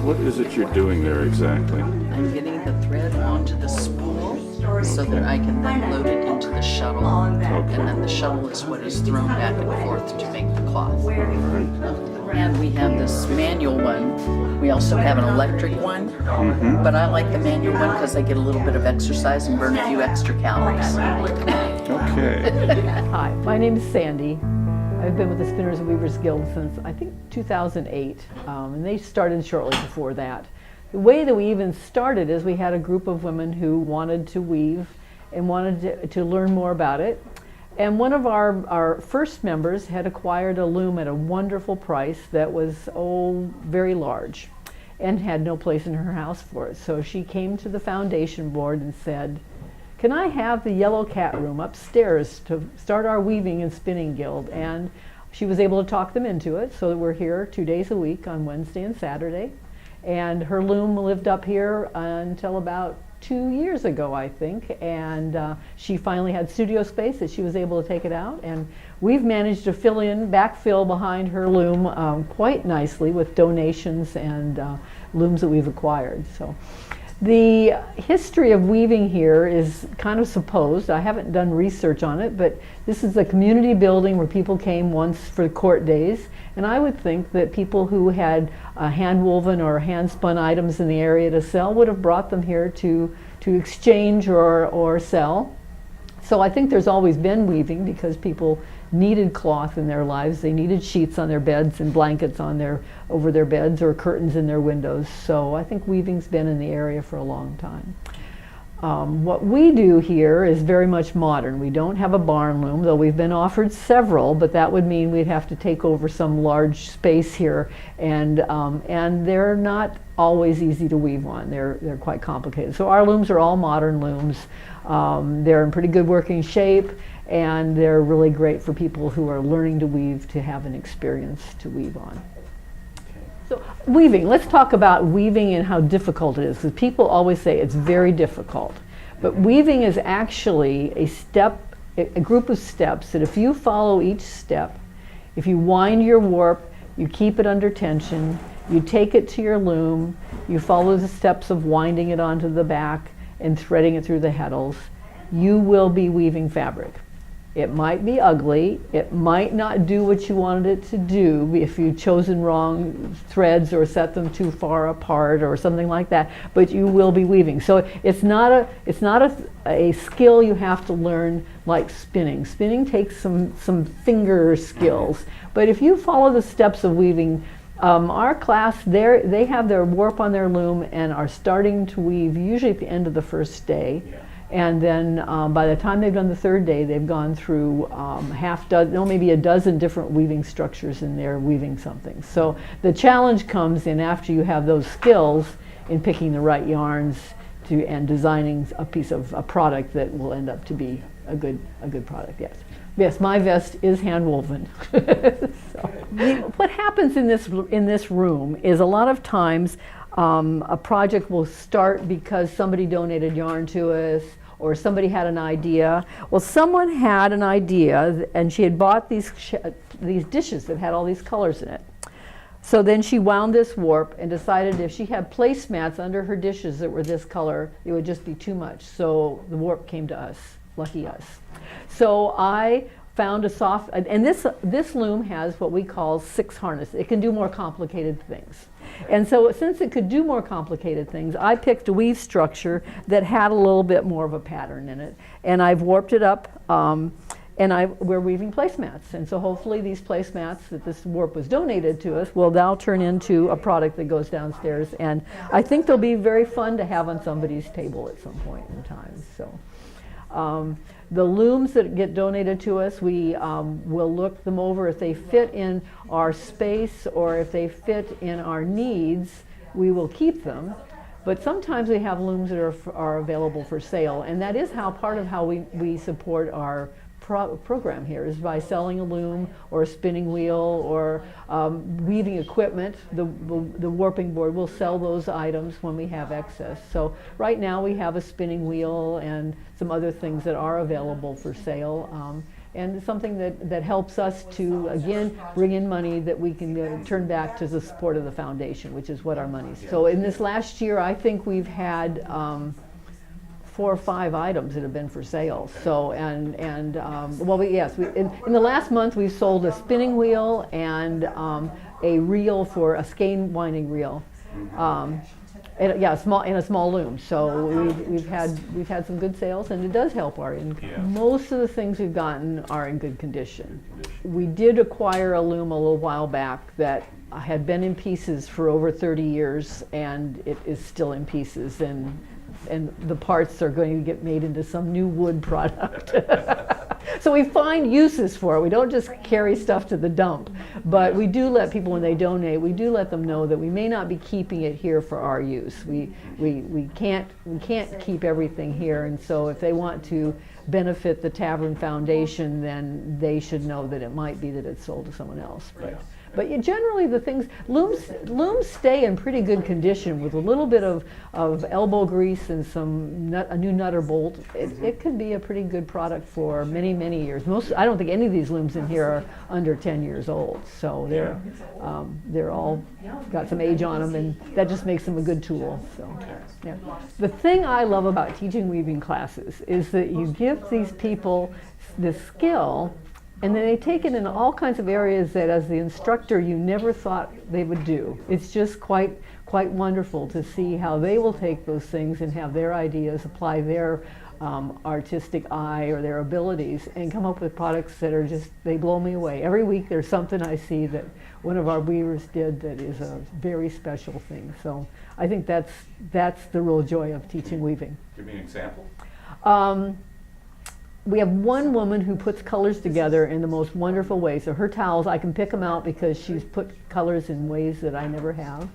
What is it you're doing there exactly? I'm getting the thread onto the spool so that I can then load it into the shuttle. Okay. And then the shuttle is what is thrown back and forth to make the cloth. And we have this manual one. We also have an electric one, but I like the manual one because I get a little bit of exercise and burn a few extra calories. Okay. Hi, my name is Sandy. I've been with the Spinners and Weavers Guild since, I think, 2008, and they started shortly before that. The way that we even started is we had a group of women who wanted to weave and wanted to learn more about it. And one of our first members had acquired a loom at a wonderful price that was, very large, and had no place in her house for it. So she came to the foundation board and said, "Can I have the Yellow Cat room upstairs to start our weaving and spinning guild?" And she was able to talk them into it, so that we're here 2 days a week on Wednesday and Saturday. And her loom lived up here until about 2 years ago, I think, and she finally had studio space that she was able to take it out, and we've managed to backfill behind her loom quite nicely with donations and looms that we've acquired. So the history of weaving here is kind of supposed. I haven't done research on it, but this is a community building where people came once for court days, and I would think that people who had hand-woven or hand-spun items in the area to sell would have brought them here to exchange or sell. So I think there's always been weaving because people needed cloth in their lives. They needed sheets on their beds and blankets over their beds or curtains in their windows. So I think weaving's been in the area for a long time. What we do here is very much modern. We don't have a barn loom, though we've been offered several, but that would mean we'd have to take over some large space here, and they're not always easy to weave on. They're quite complicated. So our looms are all modern looms. They're in pretty good working shape, and they're really great for people who are learning to weave to have an experience to weave on. So weaving, let's talk about weaving and how difficult it is, because people always say it's very difficult. But weaving is actually a group of steps that if you follow each step, if you wind your warp, you keep it under tension, you take it to your loom, you follow the steps of winding it onto the back and threading it through the heddles, you will be weaving fabric. It might be ugly, it might not do what you wanted it to do if you've chosen wrong threads or set them too far apart or something like that, but you will be weaving. So it's not a skill you have to learn like spinning. Spinning takes some finger skills, but if you follow the steps of weaving, our class, they have their warp on their loom and are starting to weave usually at the end of the first day. And then by the time they've done the third day, they've gone through maybe a dozen different weaving structures in there weaving something. So the challenge comes in after you have those skills in picking the right yarns and designing a product that will end up to be a good product. Yes, my vest is hand woven. So, what happens in this room is a lot of times a project will start because somebody donated yarn to us or somebody had an idea. Well, someone had an idea and she had bought these dishes that had all these colors in it. So then she wound this warp and decided if she had placemats under her dishes that were this color, it would just be too much. So the warp came to us, lucky us. So I found and this loom has what we call 6 harness. It can do more complicated things. And so since it could do more complicated things, I picked a weave structure that had a little bit more of a pattern in it. And I've warped it up, and we're weaving placemats. And so hopefully these placemats that this warp was donated to us will now turn into a product that goes downstairs. And I think they'll be very fun to have on somebody's table at some point in time. So. The looms that get donated to us, we will look them over. If they fit in our space or if they fit in our needs, we will keep them. But sometimes we have looms that are available for sale, and that is part of how we support our program here, is by selling a loom or a spinning wheel or weaving equipment. The warping board will sell those items when we have excess. So right now we have a spinning wheel and some other things that are available for sale. and it's something that helps us to, again, bring in money that we can turn back to the support of the foundation, which is what our money's. So in this last year, I think we've had 4 or 5 items that have been for sale. So, well, in the last month we sold a spinning wheel and a reel for a skein winding reel. And, yeah, a small loom. So we've had some good sales, and it does help our income. Yeah. Most of the things we've gotten are in good condition. We did acquire a loom a little while back that had been in pieces for over 30 years, and it is still in pieces, and the parts are going to get made into some new wood product. So we find uses for it. We don't just carry stuff to the dump, but we do let people, when they donate, we do let them know that we may not be keeping it here for our use. We can't keep everything here, and so if they want to benefit the Tavern Foundation, then they should know that it might be that it's sold to someone else. But generally the things, looms stay in pretty good condition with a little bit of elbow grease and a new nut or bolt. It could be a pretty good product for many, many years. I don't think any of these looms in here are under 10 years old. So they're all got some age on them, and that just makes them a good tool. So, yeah. The thing I love about teaching weaving classes is that you give these people this skill, and then they take it in all kinds of areas that as the instructor you never thought they would do. It's just quite wonderful to see how they will take those things and have their ideas, apply their artistic eye or their abilities, and come up with products that are just, they blow me away. Every week there's something I see that one of our weavers did that is a very special thing. So I think that's the real joy of teaching weaving. Give me an example. We have one woman who puts colors together in the most wonderful way. So her towels, I can pick them out because she's put colors in ways that I never have.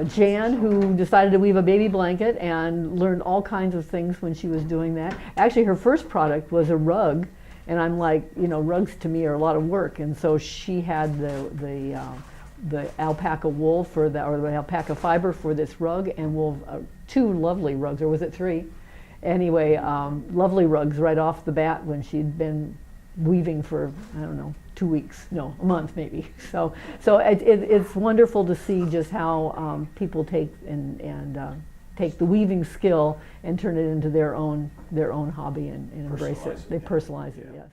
Jan, who decided to weave a baby blanket and learned all kinds of things when she was doing that. Actually, her first product was a rug, and I'm like, rugs to me are a lot of work. And so she had the alpaca wool or the alpaca fiber for this rug, and 2 lovely rugs, or was it 3? Anyway, lovely rugs right off the bat when she'd been weaving for, I don't know, 2 weeks, no, a month maybe. So it's wonderful to see just how people take take the weaving skill and turn it into their own hobby and embrace it. They personalize it, yes.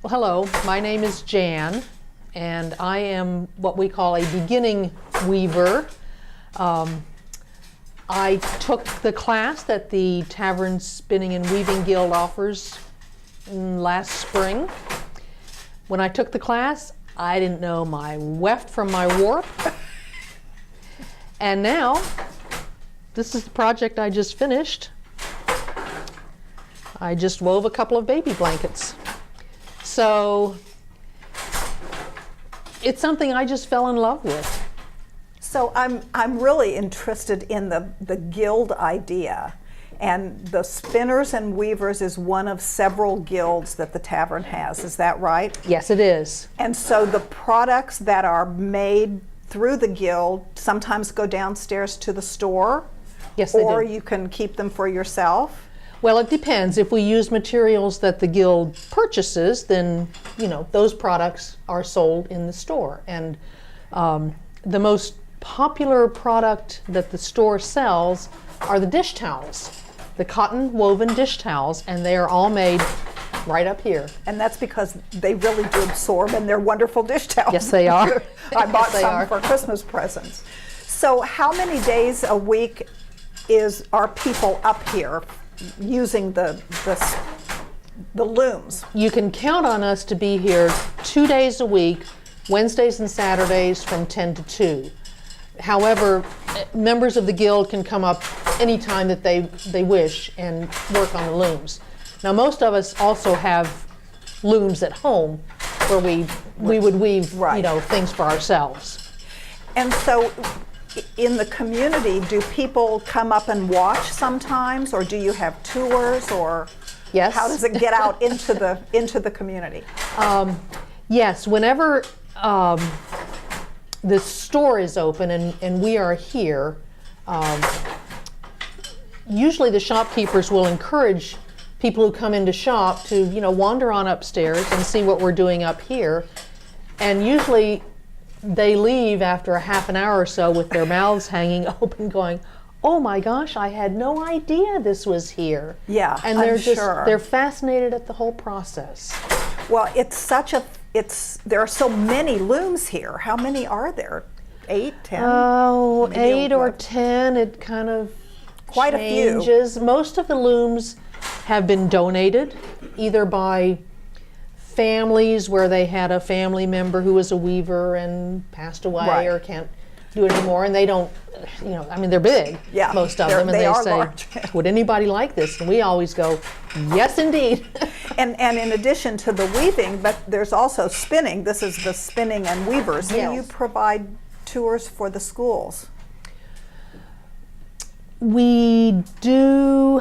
Well, hello, my name is Jan, and I am what we call a beginning weaver. I took the class that the Tavern Spinning and Weaving Guild offers last spring. When I took the class, I didn't know my weft from my warp. And now, this is the project I just finished. I just wove a couple of baby blankets. So, it's something I just fell in love with. So I'm really interested in the guild idea, and the Spinners and Weavers is one of several guilds that the Tavern has. Is that right? Yes, it is. And so the products that are made through the guild sometimes go downstairs to the store? Yes, they do. Or you can keep them for yourself? Well, it depends. If we use materials that the guild purchases, then those products are sold in the store. And the most popular product that the store sells are the dish towels, the cotton woven dish towels, and they are all made right up here. And that's because they really do absorb, and they're wonderful dish towels. Yes, they are. I bought Yes, some for Christmas presents. So how many days a week are people up here using the looms? You can count on us to be here 2 days a week, Wednesdays and Saturdays from 10 to 2. However, members of the guild can come up anytime that they wish and work on the looms. Now, most of us also have looms at home where we would weave things for ourselves. And so in the community, do people come up and watch sometimes, or do you have tours, or Yes. how does it get out into the community? Yes, whenever the store is open and we are here, usually the shopkeepers will encourage people who come in to shop to, wander on upstairs and see what we're doing up here. And usually they leave after a half an hour or so with their mouths hanging open going, oh my gosh, I had no idea this was here. Yeah, and they're I'm sure. they're fascinated at the whole process. Well, there are so many looms here. How many are there? 8, 10? Oh, Maybe 8 or what? 10, it kind of Quite a few. changes. Most of the looms have been donated, either by families where they had a family member who was a weaver and passed away Right. or can't do it anymore, and they don't, they're big, Yeah, most of them, and they they are say, large. would anybody like this? And we always go, yes, indeed. And in addition to the weaving, but there's also spinning. This is the spinning and weavers. Yes. Do you provide tours for the schools? We do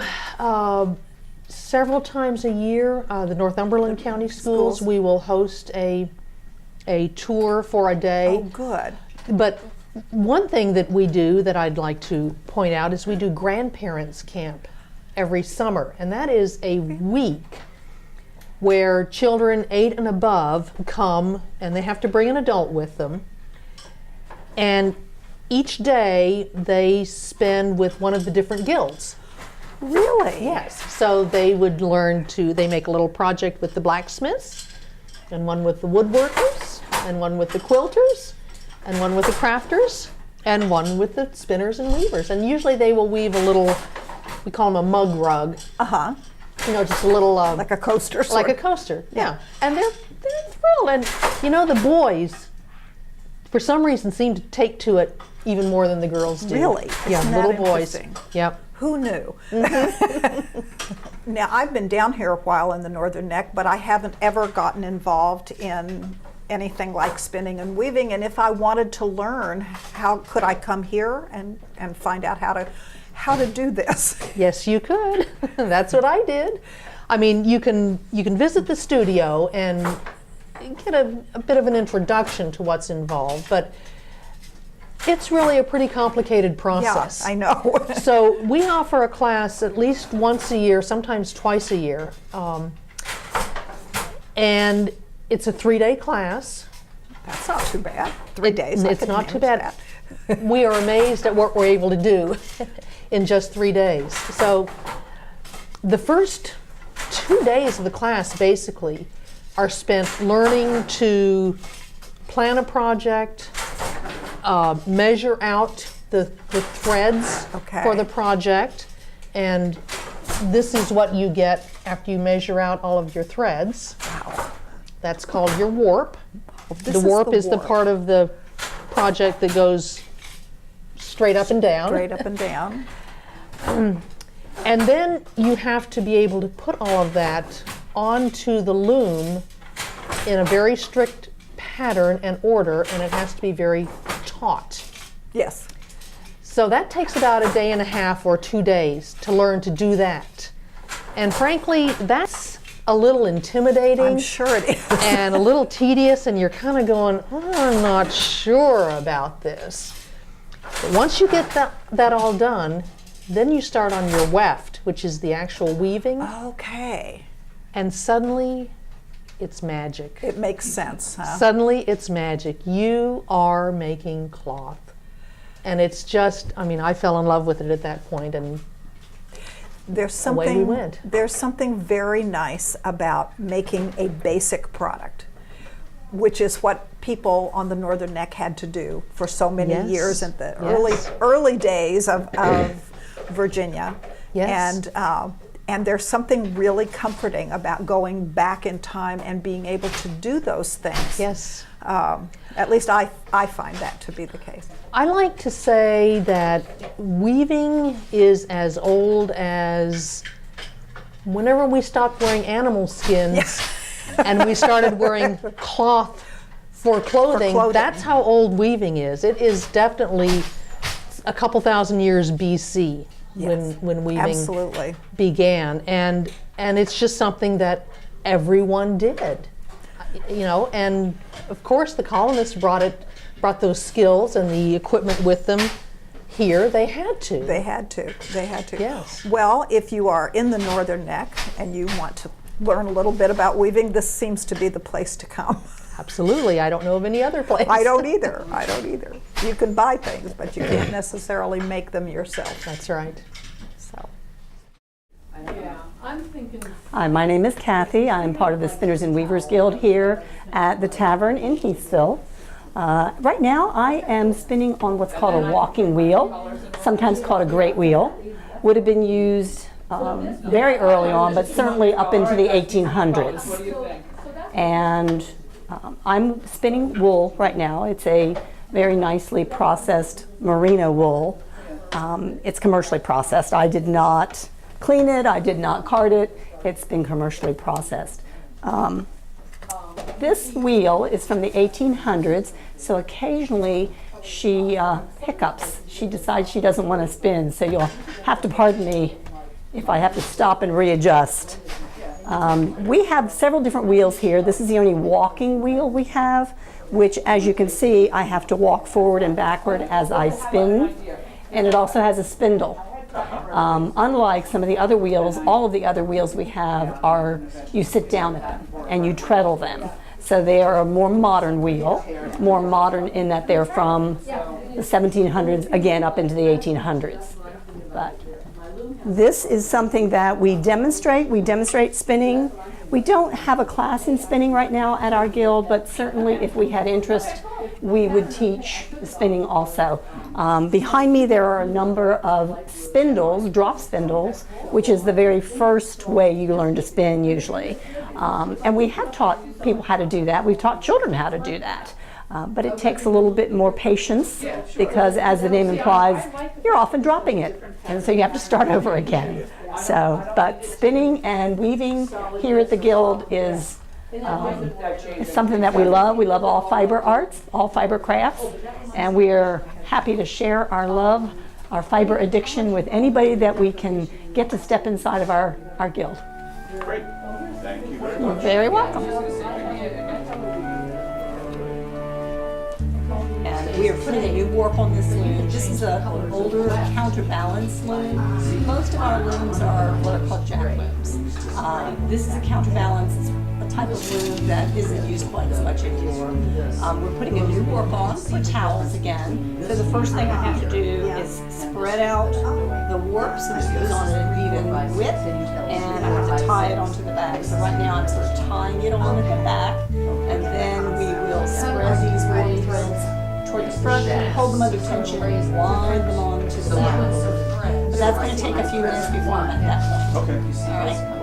several times a year. The Northumberland County Schools, we will host a tour for a day. Oh, good. But one thing that we do that I'd like to point out is we do grandparents camp every summer, and that is a week where children 8 and above come, and they have to bring an adult with them. And each day they spend with one of the different guilds. Really? Yes. So they would they make a little project with the blacksmiths, and one with the woodworkers, and one with the quilters, and one with the crafters, and one with the spinners and weavers. And usually they will weave a little, we call them a mug rug. Uh-huh. Just a little Like a coaster sort like a of. coaster, yeah. And they're thrilled. And the boys, for some reason, seem to take to it even more than the girls do. Really? Yeah, Isn't that little boys. interesting? Yep. Who knew? Mm-hmm. Now, I've been down here a while in the Northern Neck, but I haven't ever gotten involved in anything like spinning and weaving. And if I wanted to learn, how could I come here and find out how to do this? Yes, you could. That's what I did. I mean, you can visit the studio and get a bit of an introduction to what's involved, but it's really a pretty complicated process. Yeah, I know. So we offer a class at least once a year, sometimes twice a year, and it's a 3-day class. That's not too bad. 3 days. I It's could not too manage bad. that. We are amazed at what we're able to do in just 3 days. So the first 2 days of the class basically are spent learning to plan a project, measure out the threads Okay. for the project, and this is what you get after you measure out all of your threads. Wow. That's called your warp. This The is warp is the warp. part of the project that goes straight up and down. Straight up and down. And then you have to be able to put all of that onto the loom in a very strict pattern and order, and it has to be very taut. Yes. So that takes about a day and a half or 2 days to learn to do that. And frankly, that's a little intimidating. I'm sure it is. And a little tedious, and you're kind of going, oh, I'm not sure about this. But once you get that all done, then you start on your weft, which is the actual weaving, Okay. and suddenly it's magic. It makes sense, huh? Suddenly it's magic. You are making cloth. And it's just, I fell in love with it at that point, and There's away we something went. there's something very nice about making a basic product, which is what people on the Northern Neck had to do for so many Yes. years in the Yes. early days of Virginia. Yes. And there's something really comforting about going back in time and being able to do those things. yes. At least I find that to be the case. I like to say that weaving is as old as whenever we stopped wearing animal skins and we started wearing cloth for clothing. clothing. That's how old weaving is. It is definitely a couple thousand years BC Yes, when weaving absolutely. began, and it's just something that everyone did, and of course the colonists brought those skills and the equipment with them Here, they had to. They had to. They had to. Yes. Well, if you are in the Northern Neck and you want to learn a little bit about weaving, this seems to be the place to come. Absolutely. I don't know of any other place. I don't either. I don't either. You can buy things, but you can't necessarily make them yourself. That's right. So. Hi, my name is Kathy. I'm part of the Spinners and Weavers Guild here at the Tavern in Heathsville. Right now I am spinning on what's called a walking wheel, sometimes called a great wheel. Would have been used very early on, but certainly up into the 1800s. And I'm spinning wool right now. It's a very nicely processed merino wool. It's commercially processed. I did not clean it, I did not card it. It's been commercially processed. This wheel is from the 1800s, so occasionally she hiccups. She decides she doesn't want to spin, so you'll have to pardon me if I have to stop and readjust. We have several different wheels here. This is the only walking wheel we have, which, as you can see, I have to walk forward and backward as I spin, and it also has a spindle. Unlike some of the other wheels, all of the other wheels we have are, you sit down at them and you treadle them. So they are a more modern wheel, more modern in that they're from the 1700s, again up into the 1800s. But this is something that we demonstrate spinning. We don't have a class in spinning right now at our guild, but certainly if we had interest, we would teach spinning also. Behind me there are a number of spindles, drop spindles, which is the very first way you learn to spin usually. And we have taught people how to do that. We've taught children how to do that. But it takes a little bit more patience because, as the name implies, you're often dropping it. And so you have to start over again. So, but spinning and weaving here at the Guild is something that we love. We love all fiber arts, all fiber crafts, and we are happy to share our love, our fiber addiction with anybody that we can get to step inside of our Guild. Great. Thank you very You're much. very welcome. And we are putting a new warp on this loom. This is an older counterbalance loom. Most of our looms are what are called jack looms. This is a counterbalance. It's a type of loom that isn't used quite as much anymore. We're putting a new warp on for towels again. So the first thing I have to do is spread out the warp so that it goes on an even width, and I have to tie it onto the back. So right now I'm sort of tying it on at the back, and then we will spread these warp threads toward the front and hold them under tension and wind them on to the back. But that's going to take a few minutes before I'm at that point. Okay. All right.